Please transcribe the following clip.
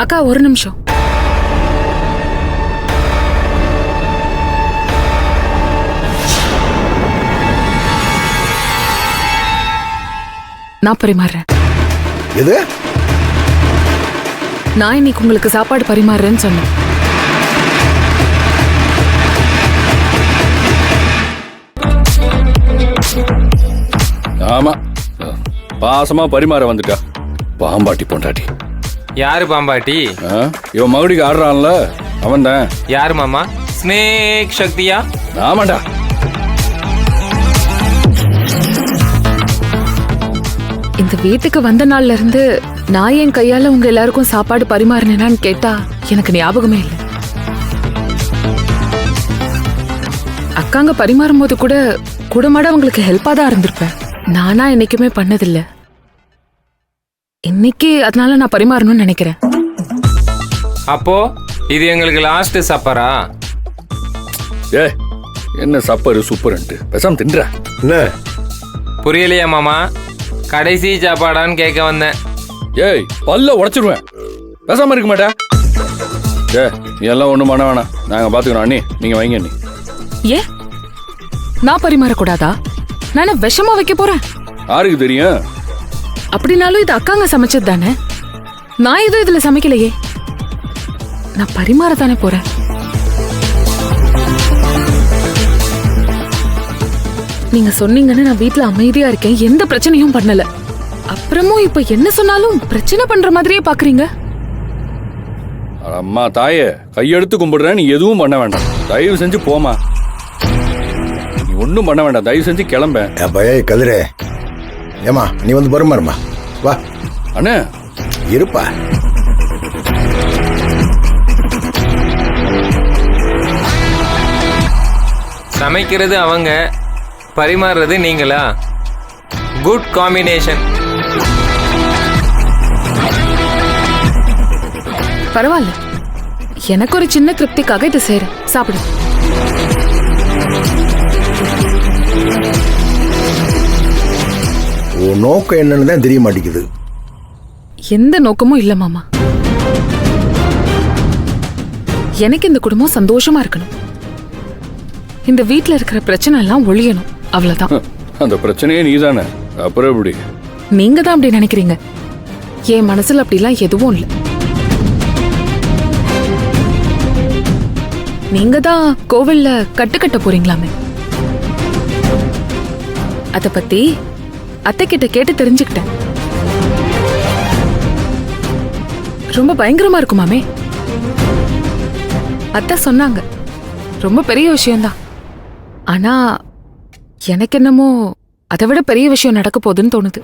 அக்கா ஒரு நிமிஷம். நான் பரிமாறுறேன். எது? நான் இன்னைக்கு உங்களுக்கு சாப்பாடு பரிமாறுறேன்னு சொன்னேன். ஆமா, பாசமா பரிமாற வந்துட்டா பாம்பாட்டி பொண்டாட்டி. யாரு பாம்பாட்டி? இவன் மகுடிக்கு ஆடுறான்ல அவன் தான். யாரு மாமா? ஸ்னேக் சக்தியா? ஆமாண்டா. இந்த வீட்டுக்கு வந்த நாள்ல இருந்து நான் என் கையால உங்க எல்லாருக்கும் சாப்பாடு பரிமாறினேனான்னு கேட்டா எனக்கு ஞாபகமே இல்லை. அக்காங்க பரிமாறும் போது கூட கூடமாட உங்களுக்கு ஹெல்ப்பா தான் இருந்திருப்பேன். நானா என்னைக்குமே பண்ணதில்லை. இன்னைக்கு அதனால நான் பரிமாறணும்னு நினைக்கிறேன். அப்போ இது எங்களுக்கு லாஸ்ட் சப்பரா? ஏ என்ன சப்பரு சூப்பர்ன்ட்டு பேசாம தின்ற. என்ன புரியலையா மாமா? கடைசி சாப்பாடான்னு கேட்க வந்தேன். ஏய் பல்ல உடைச்சிருவேன். பேசாம இருக்க மாட்டா. ஏ நீ எல்லாம் ஒண்ணும் பண்ண வேணாம், நாங்க பாத்துக்கிறோம். அண்ணி நீங்க வைங்க. அண்ணி ஏன் நான் பரிமாறக்கூடாதா? நான் விஷமா வைக்க போறேன்? யாருக்கு தெரியும்? அப்படின்னாலும் இது அக்காங்க சமைச்சது தானே. நான் எதுவும் இதுல சமைக்கலையே. நான் பரிமாற தானே போறேன். நீங்க சொன்னீங்கன்னு நான் வீட்டுல அமைதியா இருக்கேன், எந்த பிரச்சனையும் பண்ணல. அப்புறமும் இப்ப என்ன சொன்னாலும் பிரச்சனை பண்ற மாதிரியே பாக்குறீங்க. அம்மா தாயே கையெடுத்து கும்பிடுறேன், நீ எதுவும் பண்ண வேண்டாம். தயவு செஞ்சு போமா. நீ ஒன்றும் பண்ண வேண்டாம், தயவு செஞ்சு கிளம்ப. பய கதிரே, ஏமா நீ வந்து பரிமாறுமா. வா அண்ணே இருப்பா. சமைக்கிறது அவங்க, பரிமாறுறது நீங்களா? Good combination. பரவாயில்ல, எனக்கு ஒரு சின்ன திருப்திக்காக இது சேரு. சாப்பிடு. உன் நோக்கம் என்னன்னு தான் தெரிய மாட்டேங்குது. எந்த நோக்கமும் இல்ல மாமா. எனக்கு இந்த குடும்பம் சந்தோஷமா இருக்கணும். இந்த வீட்டுல இருக்கிற பிரச்சனை எல்லாம் ஒழியணும், அவ்வளவுதான். அந்த பிரச்சனையே நீதானே, அப்புறம் எப்படி? நீங்க தான் அப்படி நினைக்கிறீங்க. என் மனசுல அப்படிலாம் எதுவும் இல்லை. நீங்க தான் கோவில்ல கட்டுக்கட்ட போறீங்களாமே, அத பத்தி அத்தை கிட்ட கேட்டு தெரிஞ்சுக்கிட்டேன். ரொம்ப பயங்கரமா இருக்குமாமே. அத்தை சொன்னாங்க ரொம்ப பெரிய விஷயம்தான். ஆனா எனக்கு என்னமோ அதை விட பெரிய விஷயம் நடக்க போகுதுன்னு தோணுது.